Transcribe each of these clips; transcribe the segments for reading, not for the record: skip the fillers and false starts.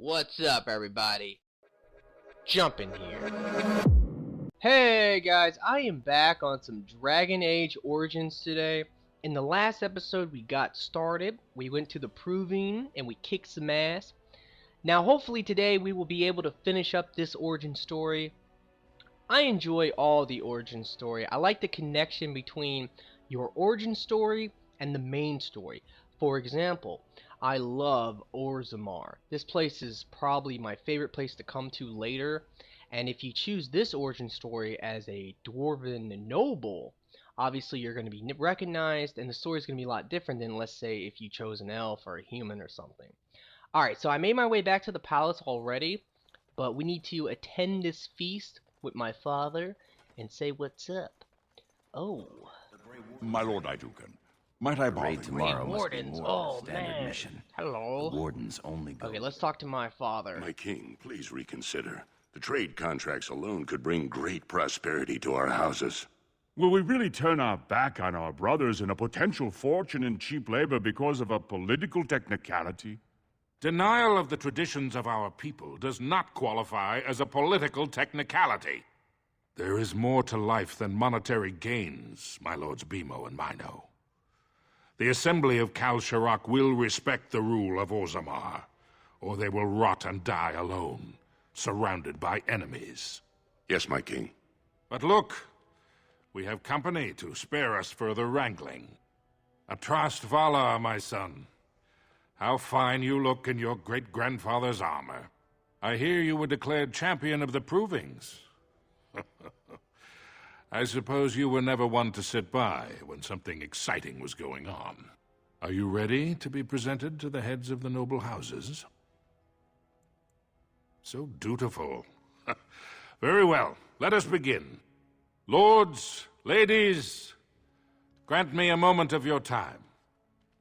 What's up, everybody? Jumpin here. Hey guys, I am back on some Dragon Age Origins today. In the last episode we got started, we went to the Proving and we kicked some ass. Now hopefully today we will be able to finish up this origin story. I enjoy all the origin story. I like the connection between your origin story and the main story. For example, I love Orzammar. This place is probably my favorite place to come to later. And if you choose this origin story as a dwarven noble, obviously you're going to be recognized and the story is going to be a lot different than, let's say, if you chose an elf or a human or something. Alright, so I made my way back to the palace already, but we need to attend this feast with my father and say what's up. Oh. My lord Idukan, might I bother Raid tomorrow must be Wardens. more Oh, standard man. mission. Hello. The wardens only go. Okay, let's talk to my father. My king, please reconsider. The trade contracts alone could bring great prosperity to our houses. Will we really turn our back on our brothers and a potential fortune in cheap labor because of a political technicality? Denial of the traditions of our people does not qualify as a political technicality. There is more to life than monetary gains, my lords Bimo and Mino. The Assembly of Kal Sharok will respect the rule of Orzammar, or they will rot and die alone, surrounded by enemies. Yes, my king. But look, we have company to spare us further wrangling. Atrast Vala, my son. How fine you look in your great-grandfather's armor. I hear you were declared champion of the Provings. I suppose you were never one to sit by when something exciting was going on. Are you ready to be presented to the heads of the noble houses? So dutiful. Very well, let us begin. Lords, ladies, grant me a moment of your time.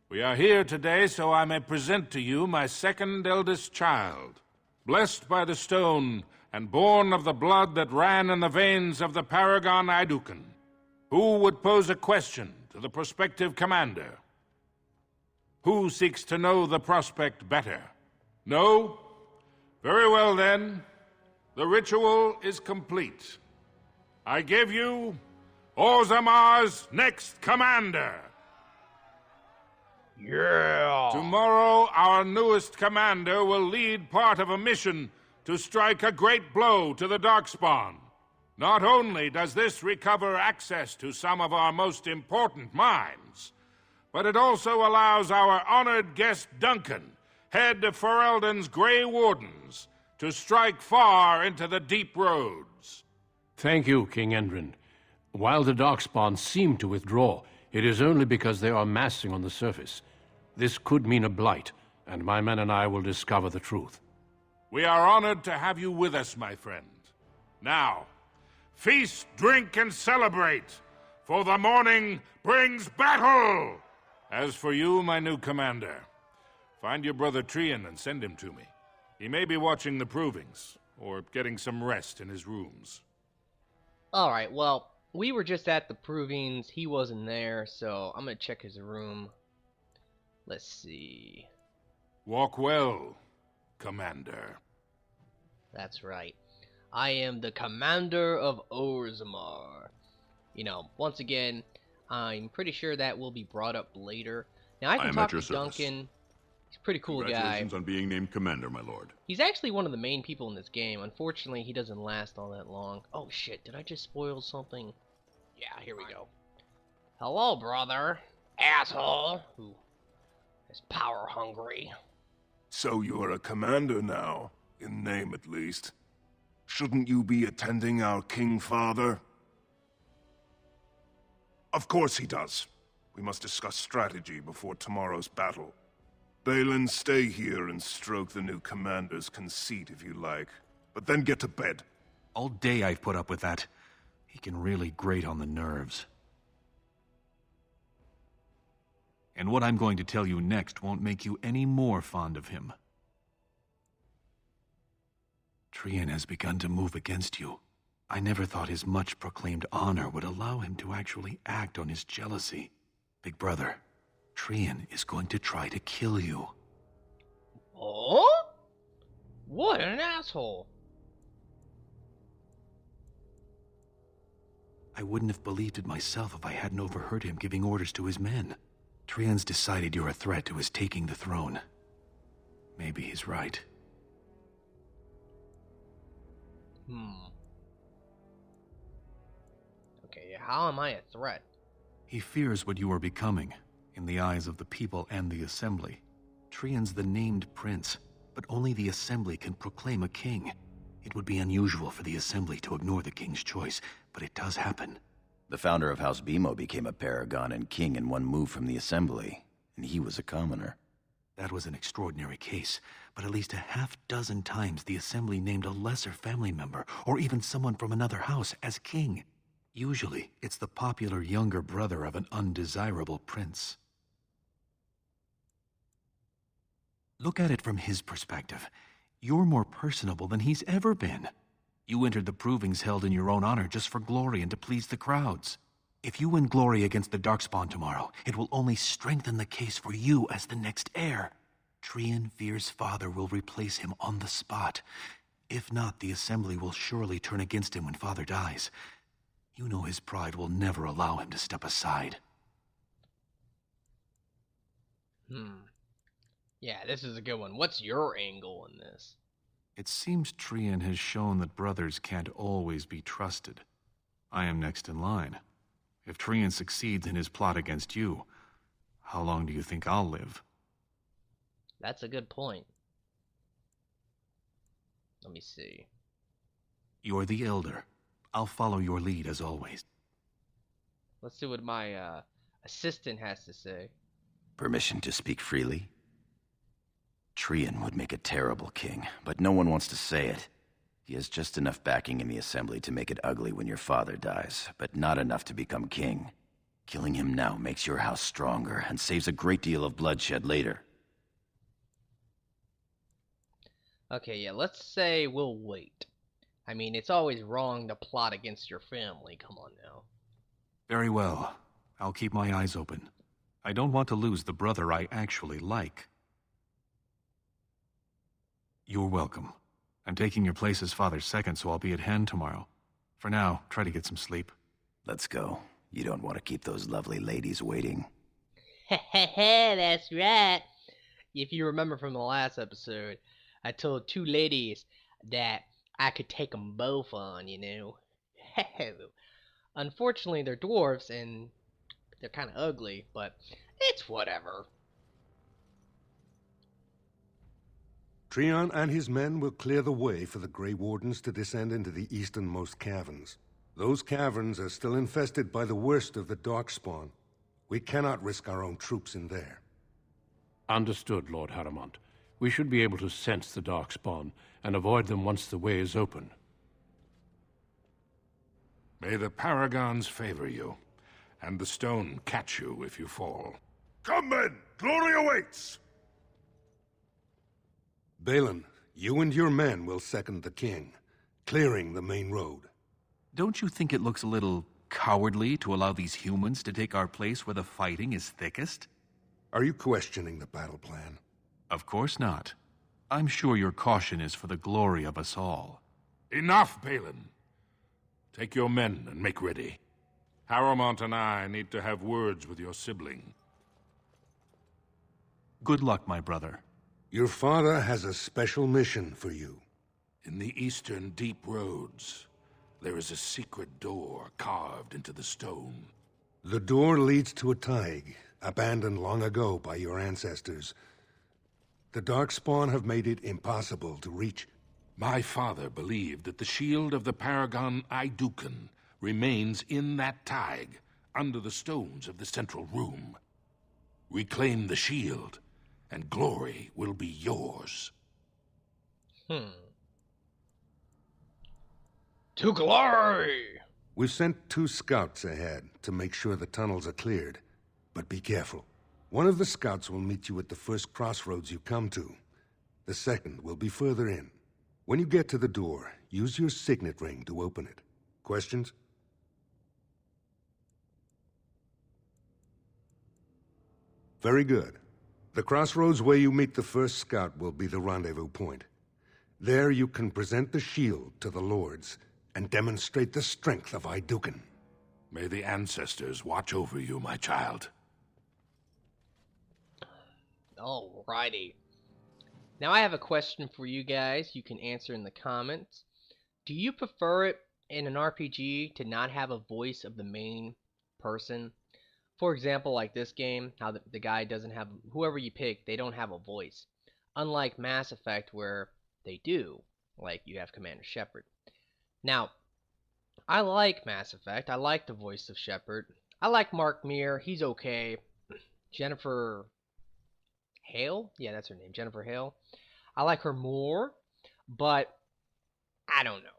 We are here today so I may present to you my second eldest child, blessed by the stone and born of the blood that ran in the veins of the Paragon Idukan. Who would pose a question to the prospective commander? Who seeks to know the prospect better? No? Very well then. The ritual is complete. I give you Orzammar's next commander. Yeah! Tomorrow, our newest commander will lead part of a mission to strike a great blow to the Darkspawn. Not only does this recover access to some of our most important mines, but it also allows our honored guest Duncan, head of Ferelden's Grey Wardens, to strike far into the deep roads. Thank you, King Endrin. While the Darkspawn seem to withdraw, it is only because they are massing on the surface. This could mean a blight, and my men and I will discover the truth. We are honored to have you with us, my friend. Now, feast, drink, and celebrate, for the morning brings battle! As for you, my new commander, find your brother Trian and send him to me. He may be watching the Provings, or getting some rest in his rooms. Alright, well, we were just at the Provings. He wasn't there, so I'm gonna check his room. Let's see. Walk well, Commander. That's right. I am the commander of Orzammar. You know, once again, I'm pretty sure that will be brought up later. Now, I can talk to Duncan. He's a pretty cool guy. Congratulations on being named commander, my lord. He's actually one of the main people in this game. Unfortunately, he doesn't last all that long. Oh, shit. Did I just spoil something? Yeah, here we go. Hello, brother. Asshole. Who is power hungry. So you're a commander now, in name at least. Shouldn't you be attending our king father? Of course he does. We must discuss strategy before tomorrow's battle. Balin, stay here and stroke the new commander's conceit if you like, but then get to bed. All day I've put up with that. He can really grate on the nerves. And what I'm going to tell you next won't make you any more fond of him. Trian has begun to move against you. I never thought his much-proclaimed honor would allow him to actually act on his jealousy. Big brother, Trian is going to try to kill you. Oh? What an asshole! I wouldn't have believed it myself if I hadn't overheard him giving orders to his men. Trian's decided you're a threat to his taking the throne. Maybe he's right. Okay, how am I a threat? He fears what you are becoming, in the eyes of the people and the Assembly. Trian's the named prince, but only the Assembly can proclaim a king. It would be unusual for the Assembly to ignore the king's choice, but it does happen. The founder of House Bimo became a paragon and king in one move from the Assembly, and he was a commoner. That was an extraordinary case, but at least a half-dozen times the Assembly named a lesser family member, or even someone from another house, as king. Usually, it's the popular younger brother of an undesirable prince. Look at it from his perspective. You're more personable than he's ever been. You entered the provings held in your own honor just for glory and to please the crowds. If you win glory against the Darkspawn tomorrow, it will only strengthen the case for you as the next heir. Trian fears father will replace him on the spot. If not, the Assembly will surely turn against him when father dies. You know his pride will never allow him to step aside. Yeah, this is a good one. What's your angle in this? It seems Trian has shown that brothers can't always be trusted. I am next in line. If Trian succeeds in his plot against you, how long do you think I'll live? That's a good point. Let me see. You're the elder. I'll follow your lead as always. Let's see what my assistant has to say. Permission to speak freely? Trian would make a terrible king, but no one wants to say it. He has just enough backing in the Assembly to make it ugly when your father dies, but not enough to become king. Killing him now makes your house stronger and saves a great deal of bloodshed later. Okay, yeah, let's say we'll wait. I mean, it's always wrong to plot against your family. Come on now. Very well. I'll keep my eyes open. I don't want to lose the brother I actually like. You're welcome. I'm taking your place as father's second, so I'll be at hand tomorrow. For now, try to get some sleep. Let's go. You don't want to keep those lovely ladies waiting. That's right. If you remember from the last episode, I told two ladies that I could take them both on, you know. Unfortunately, they're dwarves, and they're kind of ugly, but it's whatever. Trian and his men will clear the way for the Grey Wardens to descend into the easternmost caverns. Those caverns are still infested by the worst of the Darkspawn. We cannot risk our own troops in there. Understood, Lord Haramont. We should be able to sense the Darkspawn and avoid them once the way is open. May the Paragons favor you, and the stone catch you if you fall. Come, men! Glory awaits! Balin, you and your men will second the king, clearing the main road. Don't you think it looks a little cowardly to allow these humans to take our place where the fighting is thickest? Are you questioning the battle plan? Of course not. I'm sure your caution is for the glory of us all. Enough, Balin. Take your men and make ready. Haramont and I need to have words with your sibling. Good luck, my brother. Your father has a special mission for you. In the eastern deep roads, there is a secret door carved into the stone. The door leads to a Taig, abandoned long ago by your ancestors. The Darkspawn have made it impossible to reach. My father believed that the shield of the Paragon Idukan remains in that Taig, under the stones of the central room. Reclaim the shield, and glory will be yours. To glory! We've sent 2 scouts ahead to make sure the tunnels are cleared. But be careful. One of the scouts will meet you at the first crossroads you come to. The second will be further in. When you get to the door, use your signet ring to open it. Questions? Very good. The crossroads where you meet the first scout will be the rendezvous point. There you can present the shield to the lords and demonstrate the strength of Iduken. May the ancestors watch over you, my child. Alrighty. Now I have a question for you guys. You can answer in the comments. Do you prefer it in an RPG to not have a voice of the main person? For example, like this game, how the guy doesn't have, whoever you pick, they don't have a voice. Unlike Mass Effect where they do, like you have Commander Shepard. Now, I like Mass Effect. I like the voice of Shepard. I like Mark Meer. He's okay. Jennifer Hale? Yeah, that's her name. Jennifer Hale. I like her more, but I don't know.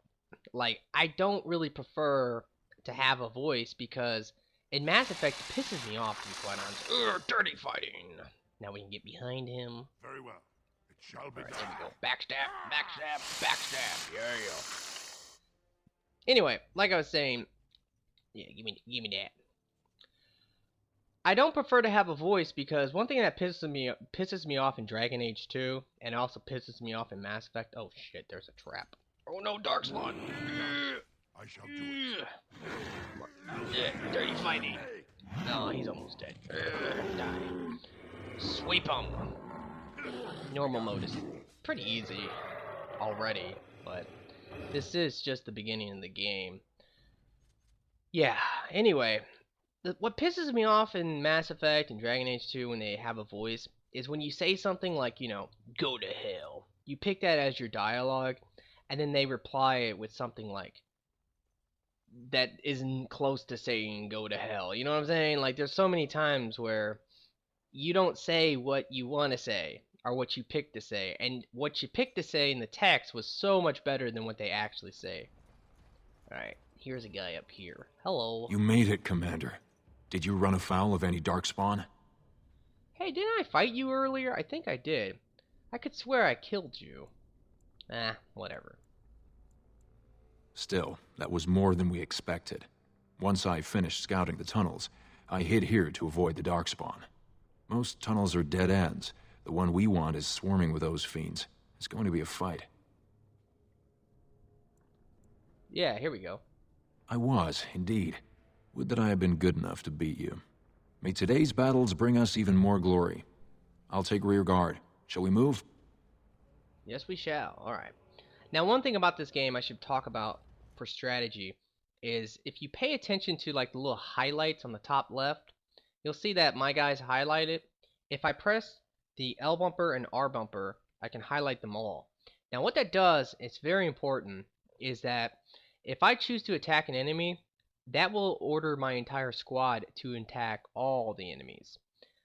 Like, I don't really prefer to have a voice because in Mass Effect it pisses me off, to be quite honest. Ugh, dirty fighting. Now we can get behind him. Very well. It shall be Alright, done. there we go. Backstab, backstab, backstab. Yeah. Anyway, like I was saying, yeah, give me that. I don't prefer to have a voice because one thing that pisses me off in Dragon Age 2 and also pisses me off in Mass Effect. Oh shit, there's a trap. Oh no, Darkspawn. I shall do it. Yeah, dirty fighting. No, he's almost dead. Die. Sweep him. Normal mode is pretty easy already, but this is just the beginning of the game. Yeah, anyway, what pisses me off in Mass Effect and Dragon Age 2 when they have a voice is when you say something like, you know, go to hell. You pick that as your dialogue, and then they reply it with something like that isn't close to saying go to hell. You know what I'm saying? Like, there's so many times where you don't say what you want to say or what you pick to say, and what you picked to say in the text was so much better than what they actually say. Alright, here's a guy up here. Hello. You made it, Commander. Did you run afoul of any darkspawn? Hey, didn't I fight you earlier? I think I did. I could swear I killed you. Whatever. Still, that was more than we expected. Once I finished scouting the tunnels, I hid here to avoid the darkspawn. Most tunnels are dead ends. The one we want is swarming with those fiends. It's going to be a fight. Yeah, here we go. I was, indeed. Would that I had been good enough to beat you. May today's battles bring us even more glory. I'll take rear guard. Shall we move? Yes, we shall. Alright. Now, one thing about this game I should talk about for strategy is if you pay attention to like the little highlights on the top left, you'll see that my guy's highlighted. If I press the L bumper and R bumper, I can highlight them all. Now, what that does, it's very important, is that if I choose to attack an enemy, that will order my entire squad to attack all the enemies.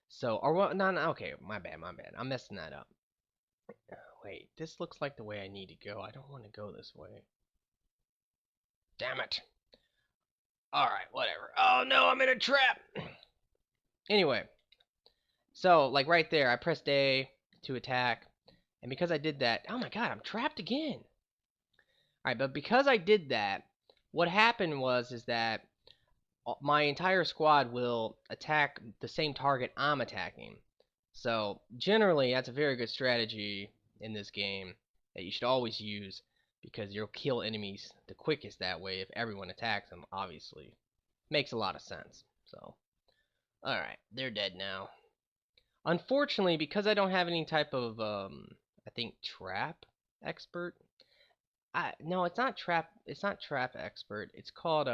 So, or what? No, okay, my bad. I'm messing that up. Wait, this looks like the way I need to go. I don't want to go this way. Damn it. Alright, whatever. Oh no, I'm in a trap! Anyway, so, like right there, I pressed A to attack, and because I did that, oh my god, I'm trapped again! Alright, but because I did that, what happened is that my entire squad will attack the same target I'm attacking. So, generally, that's a very good strategy in this game that you should always use, because you'll kill enemies the quickest that way if everyone attacks them, obviously. Makes a lot of sense. So, alright, they're dead now. Unfortunately, because I don't have any type of, I think, trap expert. No, it's not trap expert. It's called,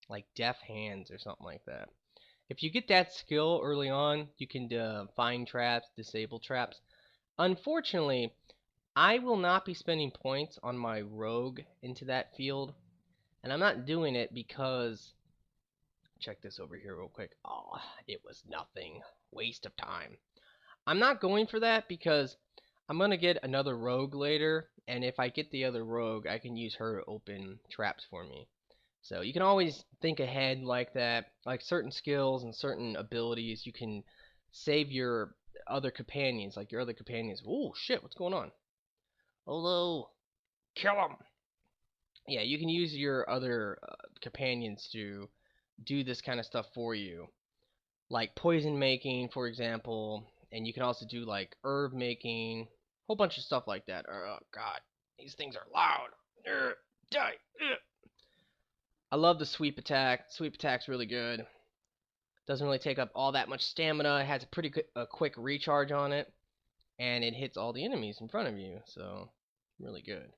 like Deft Hands or something like that. If you get that skill early on, you can find traps, disable traps. Unfortunately, I will not be spending points on my rogue into that field, and I'm not doing it because, check this over here real quick. Oh, it was nothing. Waste of time. I'm not going for that because I'm going to get another rogue later, and if I get the other rogue, I can use her to open traps for me. So you can always think ahead like that. Like certain skills and certain abilities, you can save your other companions. Like your other companions. Oh shit, what's going on? Hello. Kill them. Yeah, you can use your other companions to do this kind of stuff for you. Like poison making, for example. And you can also do like herb making. Whole bunch of stuff like that. Oh god. These things are loud. Die. I love the sweep attack. Sweep attack's really good. Doesn't really take up all that much stamina. It has a pretty quick recharge on it. And it hits all the enemies in front of you. So, really good.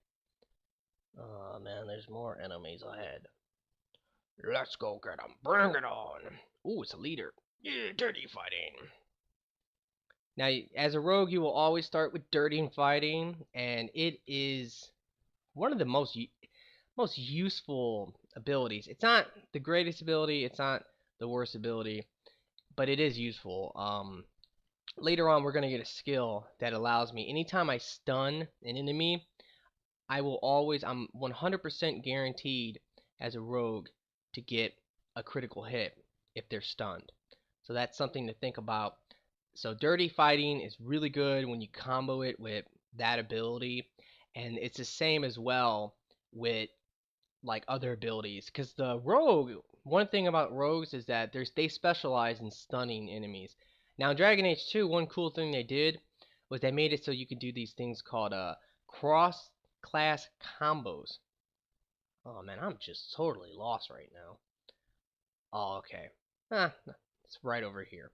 Oh man, there's more enemies ahead. Let's go get them. Bring it on. Ooh, it's a leader. Yeah, dirty fighting. Now, as a rogue, you will always start with dirty fighting, and it is one of the most useful abilities. It's not the greatest ability. It's not the worst ability, but it is useful. Later on, we're gonna get a skill that allows me, anytime I stun an enemy, I'm 100% guaranteed as a rogue to get a critical hit if they're stunned. So that's something to think about. So dirty fighting is really good when you combo it with that ability, and it's the same as well with like other abilities. Because the rogue, one thing about rogues is that they specialize in stunning enemies. Now in Dragon Age 2, one cool thing they did was they made it so you could do these things called cross-class combos. Oh man, I'm just totally lost right now. Oh, okay. It's right over here.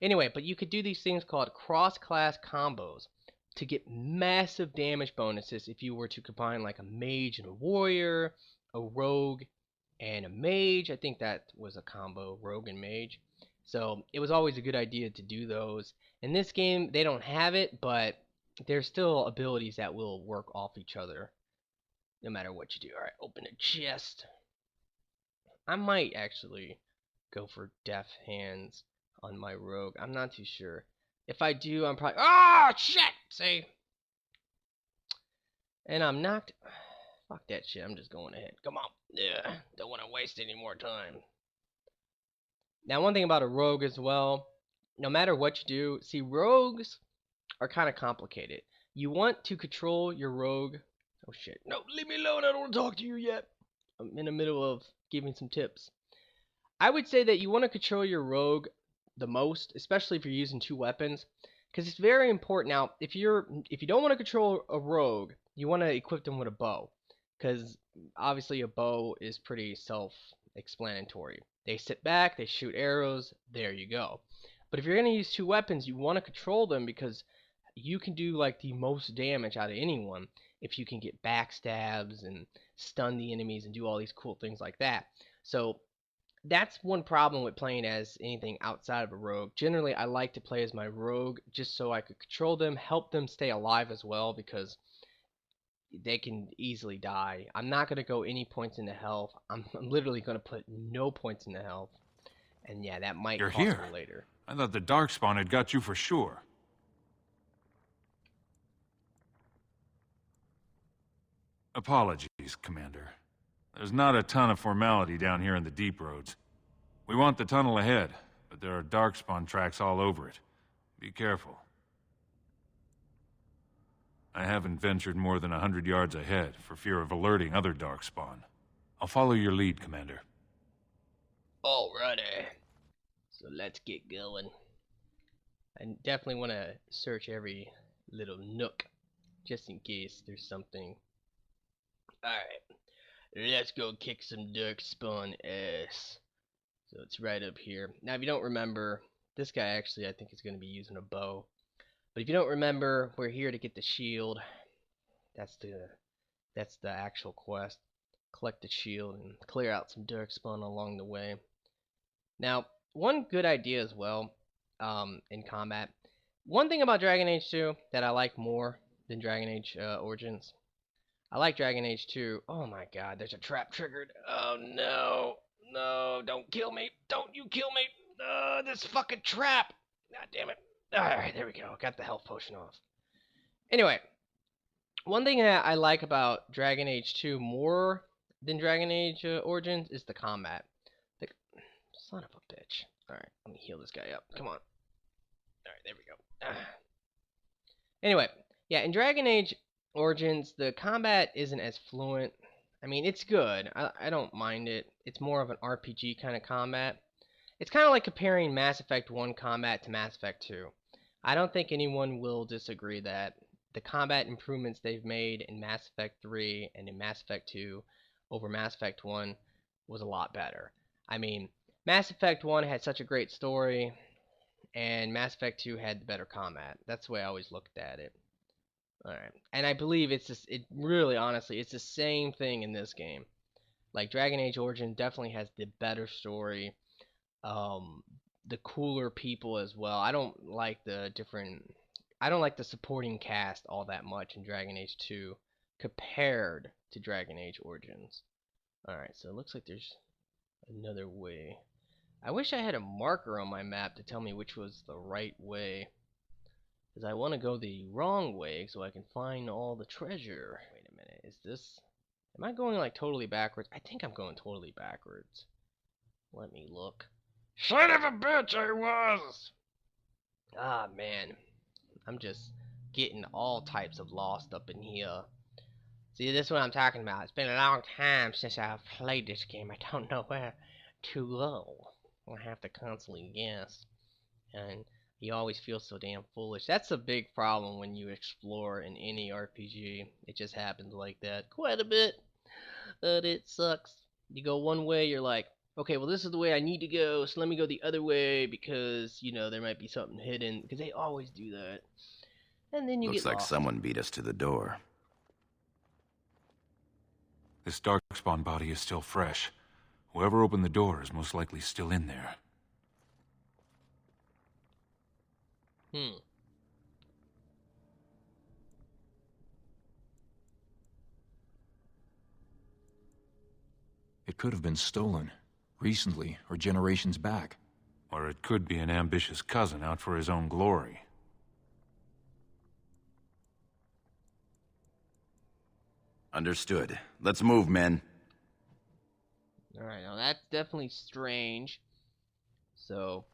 Anyway, but you could do these things called cross-class combos to get massive damage bonuses if you were to combine like a mage and a warrior, a rogue and a mage. I think that was a combo, rogue and mage. So it was always a good idea to do those. In this game, they don't have it, but there's still abilities that will work off each other no matter what you do. Alright, open a chest. I might actually go for Death Hands on my rogue. I'm not too sure. If I do, I'm probably... Oh, shit! See? And I'm knocked... Fuck that shit, I'm just going ahead. Come on. Yeah, don't want to waste any more time. Now, one thing about a rogue as well, no matter what you do, see, rogues are kind of complicated. You want to control your rogue... Oh, shit. No, leave me alone, I don't want to talk to you yet. I'm in the middle of giving some tips. I would say that you want to control your rogue the most, especially if you're using two weapons, because it's very important. Now, if you don't want to control a rogue, you want to equip them with a bow, because obviously a bow is pretty self-explanatory. They sit back, they shoot arrows, there you go. But if you're going to use two weapons, you want to control them because you can do like the most damage out of anyone if you can get backstabs and stun the enemies and do all these cool things like that. So that's one problem with playing as anything outside of a rogue. Generally, I like to play as my rogue just so I could control them, help them stay alive as well, because they can easily die. I'm not going to go any points into health. I'm literally going to put no points into health. And yeah, that might cost me later. I thought the Darkspawn had got you for sure. Apologies, Commander. There's not a ton of formality down here in the deep roads. We want the tunnel ahead, but there are Darkspawn tracks all over it. Be careful. I haven't ventured more than 100 yards ahead for fear of alerting other Darkspawn. I'll follow your lead, Commander. Alrighty. So let's get going. I definitely want to search every little nook, just in case there's something. Alright. Let's go kick some Darkspawn ass. So it's right up here. Now, if you don't remember, this guy actually I think is going to be using a bow. But if you don't remember, we're here to get the shield. That's the actual quest. Collect the shield and clear out some Darkspawn along the way. Now, one good idea as well in combat. One thing about Dragon Age 2 that I like more than Dragon Age Origins. I like Dragon Age 2. Oh my god, there's a trap triggered. Oh no. No, don't kill me. Don't you kill me. This fucking trap. God damn it. Alright, there we go. Got the health potion off. Anyway, one thing that I like about Dragon Age 2 more than Dragon Age Origins is the combat. The son of a bitch. Alright, let me heal this guy up. Come on. Alright, there we go. Anyway, yeah, in Dragon Age Origins, the combat isn't as fluent. I mean, it's good. I don't mind it. It's more of an RPG kind of combat. It's kind of like comparing Mass Effect 1 combat to Mass Effect 2. I don't think anyone will disagree that the combat improvements they've made in Mass Effect 3 and in Mass Effect 2 over Mass Effect 1 was a lot better. I mean, Mass Effect 1 had such a great story, and Mass Effect 2 had the better combat. That's the way I always looked at it. Alright. And I believe it's just, it really, honestly, it's the same thing in this game. Like, Dragon Age Origin definitely has the better story, the cooler people as well. I don't like the supporting cast all that much in Dragon Age 2 compared to Dragon Age Origins. Alright, so it looks like there's another way. I wish I had a marker on my map to tell me which was the right way, because I want to go the wrong way so I can find all the treasure. Wait a minute, is this... Am I going like totally backwards? I think I'm going totally backwards. Let me look. Son of a bitch, I was! Ah, man. I'm just getting all types of lost up in here. See, this is what I'm talking about. It's been a long time since I've played this game. I don't know where to go. I have to constantly guess. And you always feel so damn foolish. That's a big problem when you explore in any RPG. It just happens like that quite a bit. But it sucks. You go one way, you're like, okay, well this is the way I need to go, so let me go the other way because, you know, there might be something hidden. Because they always do that. And then you Looks get like lost. someone beat us to the door. This Darkspawn body is still fresh. Whoever opened the door is most likely still in there. It could have been stolen, recently or generations back. Or it could be an ambitious cousin out for his own glory. Understood. Let's move, men. Alright, now that's definitely strange. So,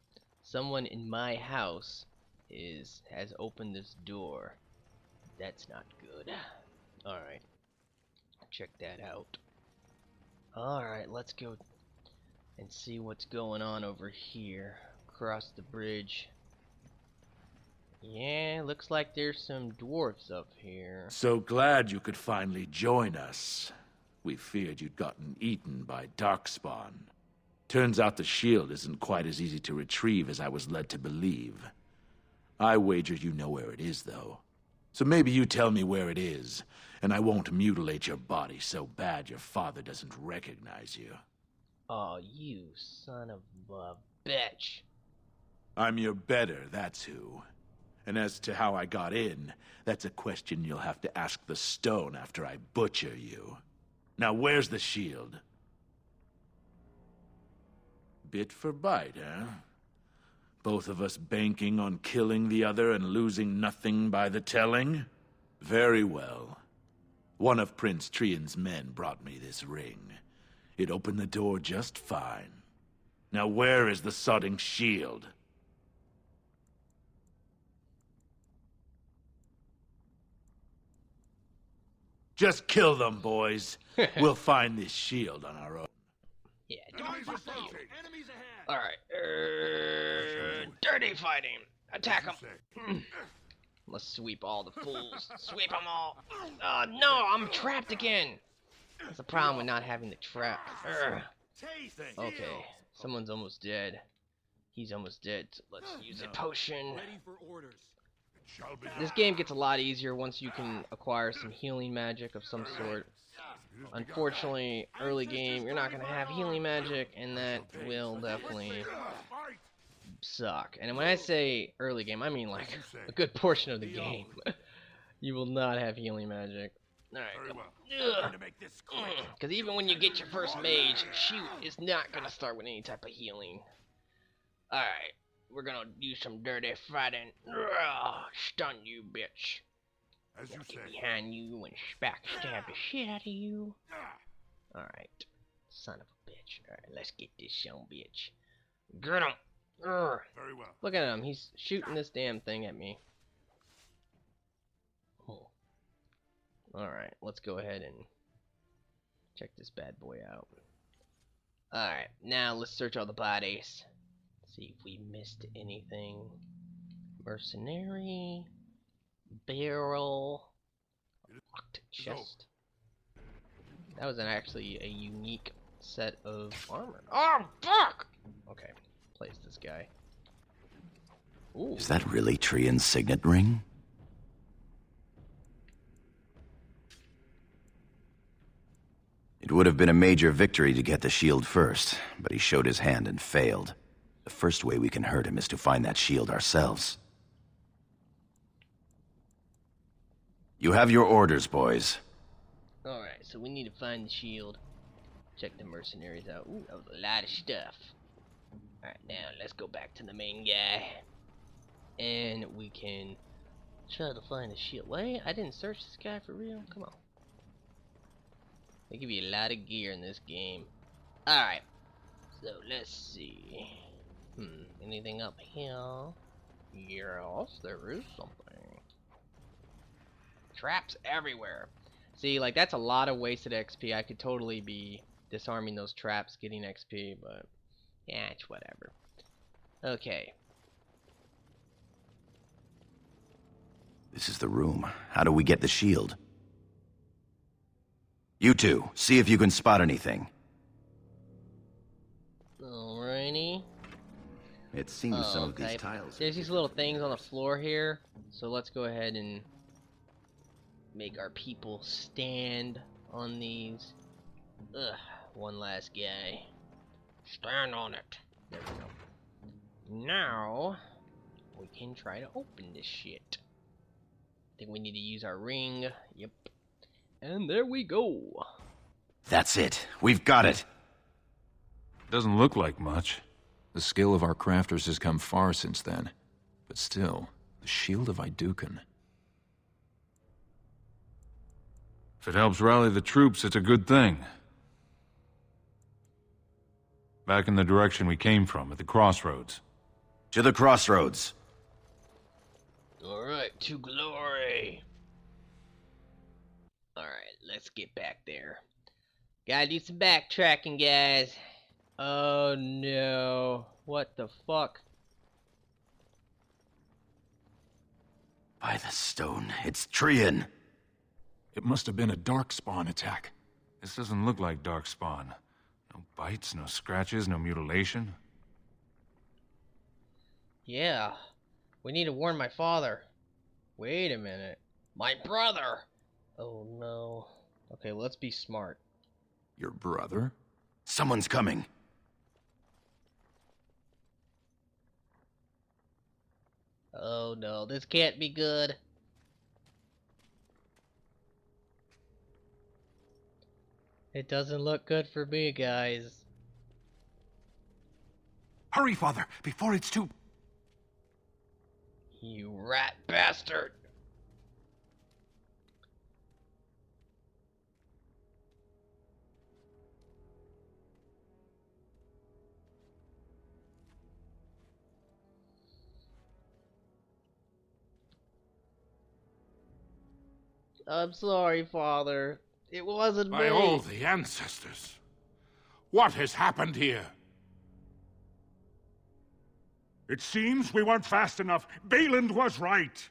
someone in my house has opened this door. That's not good. Alright. Check that out. Alright, let's go and see what's going on over here. Across the bridge. Yeah, looks like there's some dwarves up here. So glad you could finally join us. We feared you'd gotten eaten by Darkspawn. Turns out the shield isn't quite as easy to retrieve as I was led to believe. I wager you know where it is, though. So maybe you tell me where it is, and I won't mutilate your body so bad your father doesn't recognize you. Oh, you son of a bitch. I'm your better, that's who. And as to how I got in, that's a question you'll have to ask the stone after I butcher you. Now where's the shield? Bit for bite, huh? Both of us banking on killing the other and losing nothing by the telling? Very well. One of Prince Trian's men brought me this ring. It opened the door just fine. Now where is the sodding shield? Just kill them, boys. We'll find this shield on our own. Yeah, fuck you. Alright, dirty fighting. Attack them. Let's sweep all the fools. Sweep them all. Oh, no, I'm trapped again. That's the problem with not having the trap. Okay, someone's almost dead. He's almost dead. So let's use a potion. This game gets a lot easier once you can acquire some healing magic of some sort. Unfortunately, early game, you're not going to have healing magic, and that will definitely suck. And when I say early game, I mean like a good portion of the game. You will not have healing magic. Alright, because even when you get your first mage, shoot, it's not going to start with any type of healing. Alright, we're going to do some dirty fighting. Stun you, bitch. As you say. Behind you and backstab the shit out of you. Alright. Son of a bitch. Alright, let's get this young bitch. Get him! Very well. Look at him. He's shooting this damn thing at me. Oh. Alright, let's go ahead and check this bad boy out. Alright, now let's search all the bodies. See if we missed anything. Mercenary. barrel. Locked chest. That was actually a unique set of armor. Oh, fuck! Okay, place this guy. Ooh. Is that really Trian's signet ring? It would have been a major victory to get the shield first, but he showed his hand and failed. The first way we can hurt him is to find that shield ourselves. You have your orders, boys. Alright, so we need to find the shield. Check the mercenaries out. Ooh, that was a lot of stuff. Alright, now let's go back to the main guy. And we can try to find the shield. Wait, I didn't search this guy for real? Come on. They give you a lot of gear in this game. Alright, so let's see. Anything up here? Yes, there is something. Traps everywhere. See, like, that's a lot of wasted XP. I could totally be disarming those traps, getting XP, but yeah, it's whatever. Okay. This is the room. How do we get the shield? You two, see if you can spot anything. Alrighty. It seems some of these tiles... There's these little things on the floor here, so let's go ahead and make our people stand on these. Ugh, one last guy. Stand on it. There we go. Now, we can try to open this shit. I think we need to use our ring. Yep. And there we go. That's it. We've got it. Doesn't look like much. The skill of our crafters has come far since then. But still, the shield of Iduken. If it helps rally the troops, it's a good thing. Back in the direction we came from, at the crossroads. To the crossroads. Alright, to glory. Alright, let's get back there. Gotta do some backtracking, guys. Oh no. What the fuck? By the stone, it's Trian. It must have been a darkspawn attack. This doesn't look like darkspawn. No bites, no scratches, no mutilation. Yeah. We need to warn my father. Wait a minute. My brother! Oh no. Okay, let's be smart. Your brother? Someone's coming. Oh no, this can't be good. It doesn't look good for me, guys. Hurry, Father, before it's too... You rat bastard! I'm sorry, Father. It wasn't me. By all the ancestors. What has happened here? It seems we weren't fast enough. Bayland was right.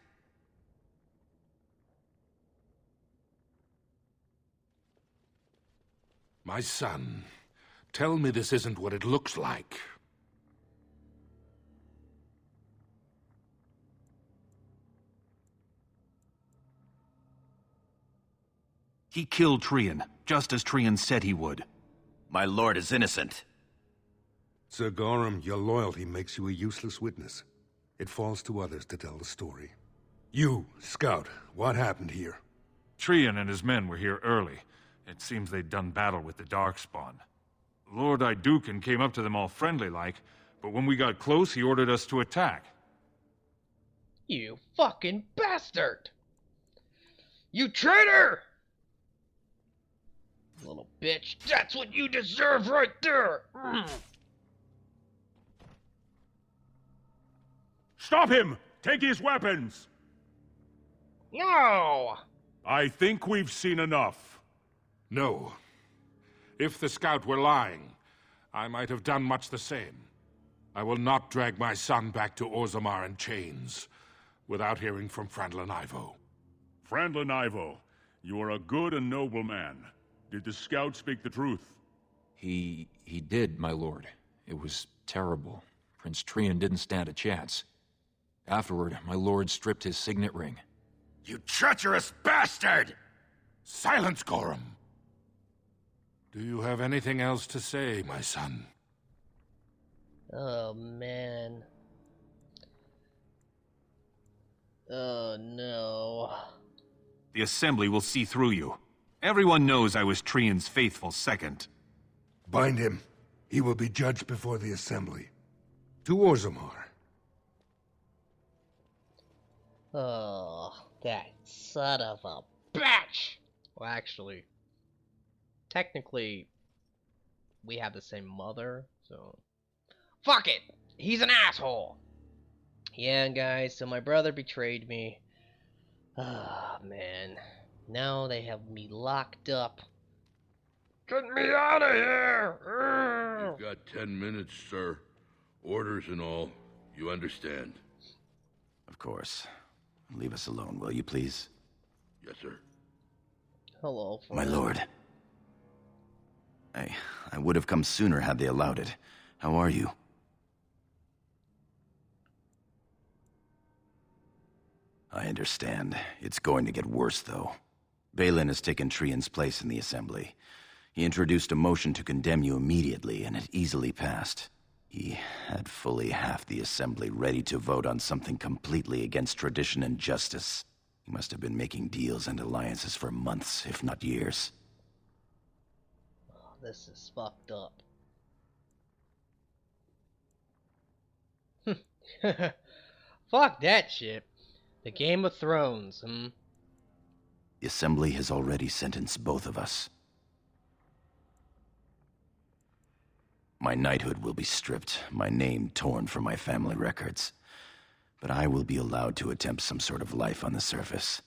My son, tell me this isn't what it looks like. He killed Trian, just as Trian said he would. My lord is innocent. Sir Gorham, your loyalty makes you a useless witness. It falls to others to tell the story. You, Scout, what happened here? Trian and his men were here early. It seems they'd done battle with the Darkspawn. Lord Iduken came up to them all friendly-like, but when we got close, he ordered us to attack. You fucking bastard! You traitor! Little bitch, that's what you deserve right there! Stop him! Take his weapons! No! I think we've seen enough. No. If the scout were lying, I might have done much the same. I will not drag my son back to Orzammar in chains. without hearing from Frandlin Ivo. Frandlin Ivo, you are a good and noble man. Did the scout speak the truth? He did, my lord. It was terrible. Prince Trian didn't stand a chance. Afterward, my lord stripped his signet ring. You treacherous bastard! Silence, Gorham! Do you have anything else to say, my son? Oh, man. Oh, no. The Assembly will see through you. Everyone knows I was Trian's faithful second. Bind him. He will be judged before the Assembly. To Orzammar. Oh, that son of a bitch! Well, actually, technically, we have the same mother, so... Fuck it! He's an asshole! Yeah, guys, so my brother betrayed me. Ah, man. Now they have me locked up. Get me out of here! You've got 10 minutes, sir. Orders and all. You understand? Of course. Leave us alone, will you, please? Yes, sir. Hello, My lord. I would have come sooner had they allowed it. How are you? I understand. It's going to get worse, though. Balin has taken Trian's place in the Assembly. He introduced a motion to condemn you immediately, and it easily passed. He had fully half the Assembly ready to vote on something completely against tradition and justice. He must have been making deals and alliances for months, if not years. Oh, this is fucked up. Fuck that shit. The Game of Thrones, The Assembly has already sentenced both of us. My knighthood will be stripped, my name torn from my family records. But I will be allowed to attempt some sort of life on the surface.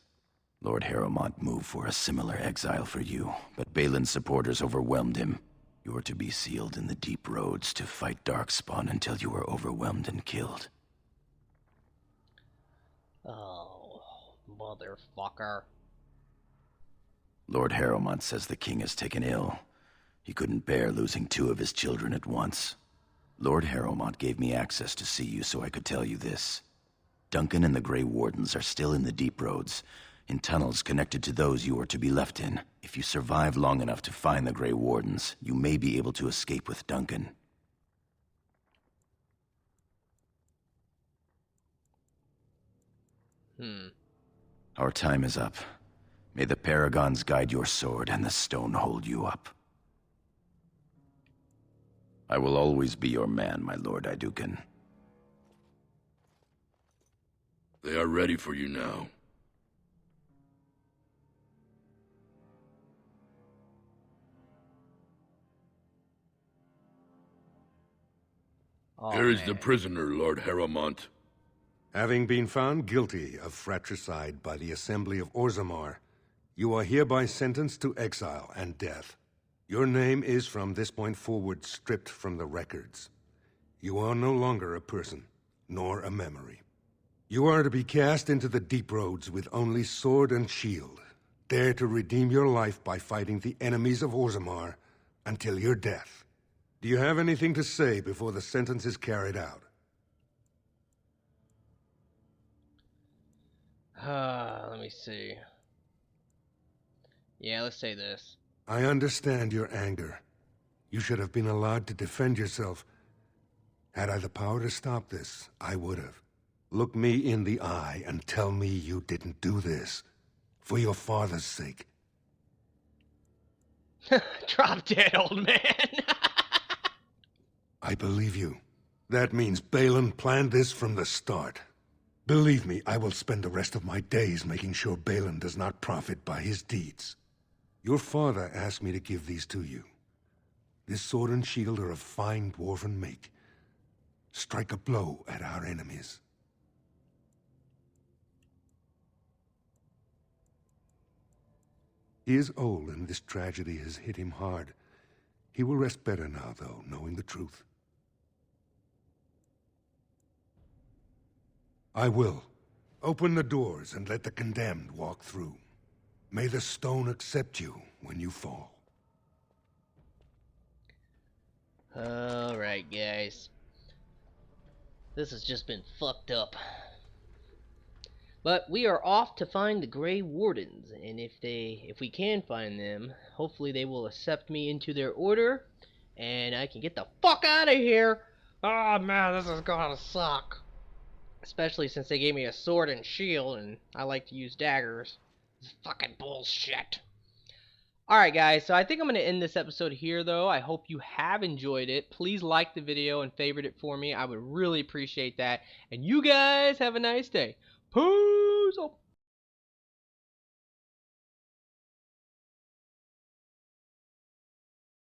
Lord Harrowmont moved for a similar exile for you, but Balin's supporters overwhelmed him. You are to be sealed in the deep roads to fight Darkspawn until you are overwhelmed and killed. Oh, motherfucker. Lord Harrowmont says the king is taken ill. He couldn't bear losing 2 of his children at once. Lord Harrowmont gave me access to see you so I could tell you this. Duncan and the Grey Wardens are still in the deep roads, in tunnels connected to those you are to be left in. If you survive long enough to find the Grey Wardens, you may be able to escape with Duncan. Our time is up. May the Paragons guide your sword and the stone hold you up. I will always be your man, my Lord Iduken. They are ready for you now. Oh, Here is man. the prisoner, Lord Harrowmont. Having been found guilty of fratricide by the Assembly of Orzammar, you are hereby sentenced to exile and death. Your name is from this point forward stripped from the records. You are no longer a person, nor a memory. You are to be cast into the deep roads with only sword and shield. Dare to redeem your life by fighting the enemies of Orzammar until your death. Do you have anything to say before the sentence is carried out? Let me see. Yeah, let's say this. I understand your anger. You should have been allowed to defend yourself. Had I the power to stop this, I would have. Look me in the eye and tell me you didn't do this. For your father's sake. Drop dead, old man. I believe you. That means Balin planned this from the start. Believe me, I will spend the rest of my days making sure Balin does not profit by his deeds. Your father asked me to give these to you. This sword and shield are of fine dwarven make. Strike a blow at our enemies. He is old, and this tragedy has hit him hard. He will rest better now, though, knowing the truth. I will. Open the doors and let the condemned walk through. May the stone accept you when you fall. Alright, guys. This has just been fucked up. But we are off to find the Grey Wardens, and if we can find them, hopefully they will accept me into their order, and I can get the fuck out of here! Oh man, this is gonna suck. Especially since they gave me a sword and shield, and I like to use daggers. It's fucking bullshit. Alright guys, so I think I'm going to end this episode here though. I hope you have enjoyed it. Please like the video and favorite it for me. I would really appreciate that. And you guys have a nice day. Peace!